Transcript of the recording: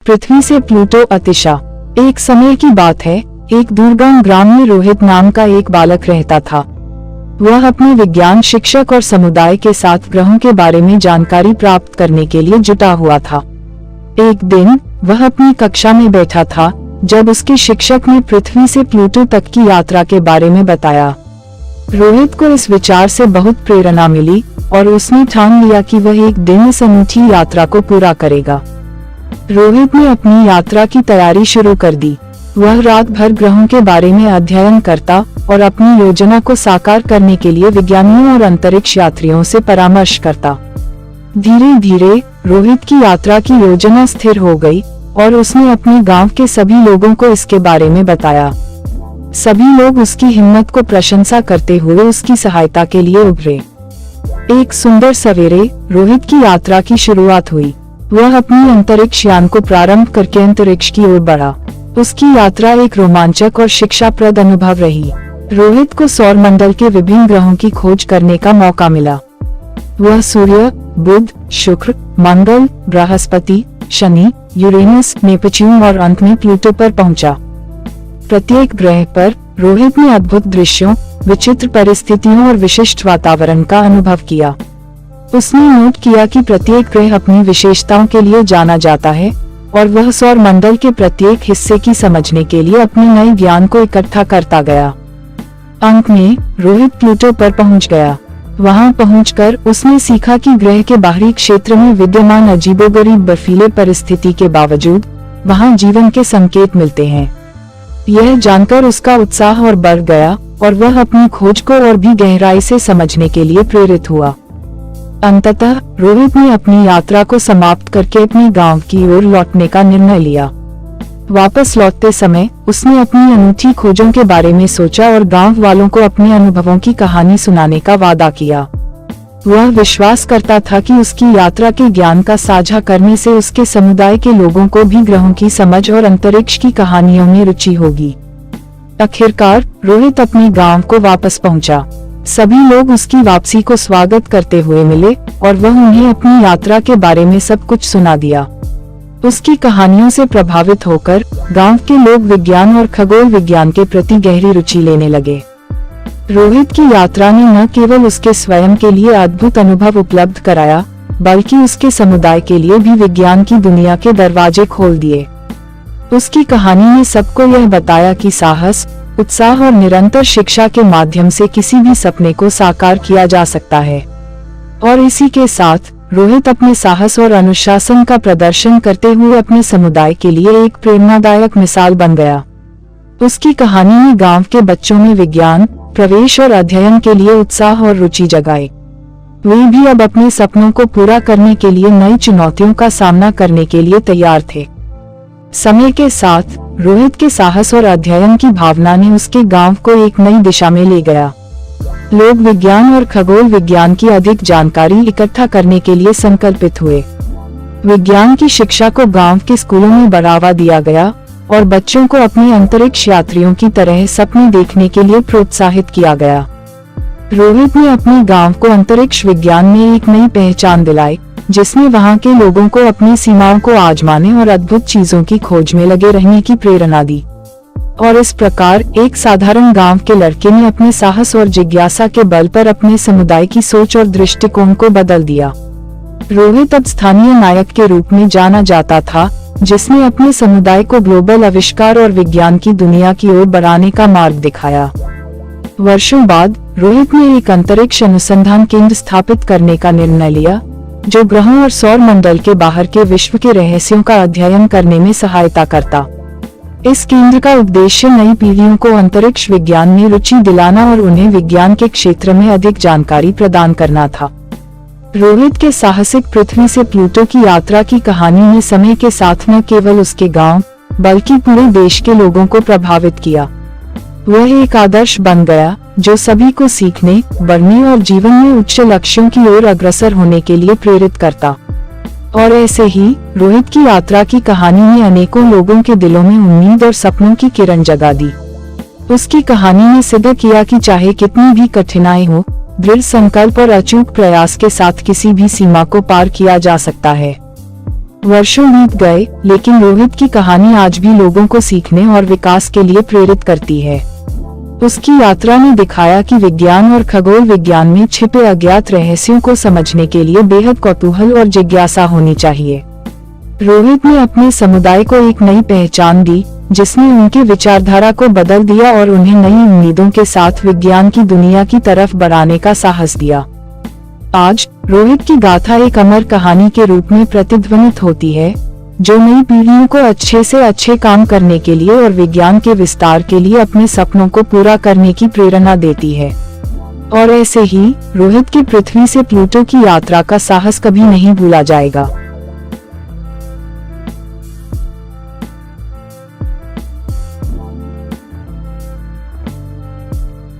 पृथ्वी से प्लूटो अतिशा। एक समय की बात है, एक दुर्गम ग्राम में रोहित नाम का एक बालक रहता था। वह अपने विज्ञान शिक्षक और समुदाय के साथ ग्रहों के बारे में जानकारी प्राप्त करने के लिए जुटा हुआ था। एक दिन वह अपनी कक्षा में बैठा था जब उसके शिक्षक ने पृथ्वी से प्लूटो तक की यात्रा के बारे में बताया। रोहित को इस विचार से बहुत प्रेरणा मिली और उसने ठान लिया कि वह एक दिन इस अनूठी यात्रा को पूरा करेगा। रोहित ने अपनी यात्रा की तैयारी शुरू कर दी। वह रात भर ग्रहों के बारे में अध्ययन करता और अपनी योजना को साकार करने के लिए विज्ञानियों और अंतरिक्ष यात्रियों से परामर्श करता। धीरे धीरे रोहित की यात्रा की योजना स्थिर हो गई और उसने अपने गांव के सभी लोगों को इसके बारे में बताया। सभी लोग उसकी हिम्मत को प्रशंसा करते हुए उसकी सहायता के लिए उभरे। एक सुंदर सवेरे रोहित की यात्रा की शुरुआत हुई। वह अपनी अंतरिक्ष यान को प्रारंभ करके अंतरिक्ष की ओर बढ़ा। उसकी यात्रा एक रोमांचक और शिक्षाप्रद अनुभव रही। रोहित को सौर मंडल के विभिन्न ग्रहों की खोज करने का मौका मिला। वह सूर्य, बुध, शुक्र, मंगल, बृहस्पति, शनि, यूरेनस, नेपच्यून और अंत में प्लूटो पर पहुंचा। प्रत्येक ग्रह पर रोहित ने अद्भुत दृश्यों, विचित्र परिस्थितियों और विशिष्ट वातावरण का अनुभव किया। उसने नोट किया कि प्रत्येक ग्रह अपनी विशेषताओं के लिए जाना जाता है और वह सौर मंडल के प्रत्येक हिस्से की समझने के लिए अपने नए ज्ञान को इकट्ठा करता गया। अंत में रोहित प्लूटो पर पहुंच गया। वहां पहुंचकर उसने सीखा कि ग्रह के बाहरी क्षेत्र में विद्यमान अजीबोगरीब बर्फीले परिस्थिति के बावजूद वहां जीवन के संकेत मिलते हैं। यह जानकर उसका उत्साह और बढ़ गया और वह अपनी खोज को और भी गहराई से समझने के लिए प्रेरित हुआ। अंततः रोहित ने अपनी यात्रा को समाप्त करके अपने गांव की ओर लौटने का निर्णय लिया। वापस लौटते समय उसने अपनी अनूठी खोजों के बारे में सोचा और गांव वालों को अपने अनुभवों की कहानी सुनाने का वादा किया। वह विश्वास करता था कि उसकी यात्रा के ज्ञान का साझा करने से उसके समुदाय के लोगों को भी ग्रहों की समझ और अंतरिक्ष की कहानियों में रुचि होगी। आखिरकार रोहित अपने गांव को वापस पहुंचा। सभी लोग उसकी वापसी को स्वागत करते हुए मिले और वह उन्हें अपनी यात्रा के बारे में सब कुछ सुना दिया। उसकी कहानियों से प्रभावित होकर गांव के लोग विज्ञान और खगोल विज्ञान के प्रति गहरी रुचि लेने लगे। रोहित की यात्रा ने न केवल उसके स्वयं के लिए अद्भुत अनुभव उपलब्ध कराया, बल्कि उसके समुदाय के लिए भी विज्ञान की दुनिया के दरवाजे खोल दिए। उसकी कहानी ने सबको यह बताया कि साहस, उत्साह और निरंतर शिक्षा के माध्यम से किसी भी सपने को साकार किया जा सकता है। और इसी के साथ रोहित अपने साहस और अनुशासन का प्रदर्शन करते हुए अपने समुदाय के लिए एक प्रेरणादायक मिसाल बन गया। उसकी कहानी ने गांव के बच्चों में विज्ञान, प्रवेश और अध्ययन के लिए उत्साह और रुचि जगाई। वे भी अब अपने सपनों को पूरा करने के लिए नई चुनौतियों का सामना करने के लिए तैयार थे। समय के साथ रोहित के साहस और अध्ययन की भावना ने उसके गांव को एक नई दिशा में ले गया। लोग विज्ञान और खगोल विज्ञान की अधिक जानकारी इकट्ठा करने के लिए संकल्पित हुए। विज्ञान की शिक्षा को गांव के स्कूलों में बढ़ावा दिया गया और बच्चों को अपने अंतरिक्ष यात्रियों की तरह सपने देखने के लिए प्रोत्साहित किया गया। रोहित ने अपने गांव को अंतरिक्ष विज्ञान में एक नई पहचान दिलाई, जिसने वहां के लोगों को अपनी सीमाओं को आजमाने और अद्भुत चीजों की खोज में लगे रहने की प्रेरणा दी। और इस प्रकार एक साधारण गांव के लड़के ने अपने साहस और जिज्ञासा के बल पर अपने समुदाय की सोच और दृष्टिकोण को बदल दिया। रोहित अब स्थानीय नायक के रूप में जाना जाता था, जिसने अपने समुदाय को ग्लोबल आविष्कार और विज्ञान की दुनिया की ओर बढ़ाने का मार्ग दिखाया। वर्षों बाद रोहित ने एक अंतरिक्ष अनुसंधान केंद्र स्थापित करने का निर्णय लिया, जो ग्रहों और सौर मंडल के बाहर के विश्व के रहस्यों का अध्ययन करने में सहायता करता। इस केंद्र का उद्देश्य नई पीढ़ियों को अंतरिक्ष विज्ञान में रुचि दिलाना और उन्हें विज्ञान के क्षेत्र में अधिक जानकारी प्रदान करना था। रोहित के साहसिक पृथ्वी से प्लूटो की यात्रा की कहानी ने समय के साथ न केवल उसके गांव, बल्कि पूरे देश के लोगों को प्रभावित किया। वह एक आदर्श बन गया, जो सभी को सीखने, बढ़ने और जीवन में उच्च लक्ष्यों की ओर अग्रसर होने के लिए प्रेरित करता। और ऐसे ही रोहित की यात्रा की कहानी ने अनेकों लोगों के दिलों में उम्मीद और सपनों की किरण जगा दी। उसकी कहानी ने सिद्ध किया कि चाहे कितनी भी कठिनाई हो, दृढ़ संकल्प और अचूक प्रयास के साथ किसी भी सीमा को पार किया जा सकता है। वर्षों बीत गए, लेकिन रोहित की कहानी आज भी लोगों को सीखने और विकास के लिए प्रेरित करती है। उसकी यात्रा ने दिखाया कि विज्ञान और खगोल विज्ञान में छिपे अज्ञात रहस्यों को समझने के लिए बेहद कौतूहल और जिज्ञासा होनी चाहिए। रोहित ने अपने समुदाय को एक नई पहचान दी, जिसने उनकी विचारधारा को बदल दिया और उन्हें नई उम्मीदों के साथ विज्ञान की दुनिया की तरफ बढ़ाने का साहस दिया। आज रोहित की गाथा एक अमर कहानी के रूप में प्रतिध्वनित होती है, जो नई पीढ़ियों को अच्छे से अच्छे काम करने के लिए और विज्ञान के विस्तार के लिए अपने सपनों को पूरा करने की प्रेरणा देती है। और ऐसे ही रोहित की पृथ्वी से प्लूटो की यात्रा का साहस कभी नहीं भूला जाएगा।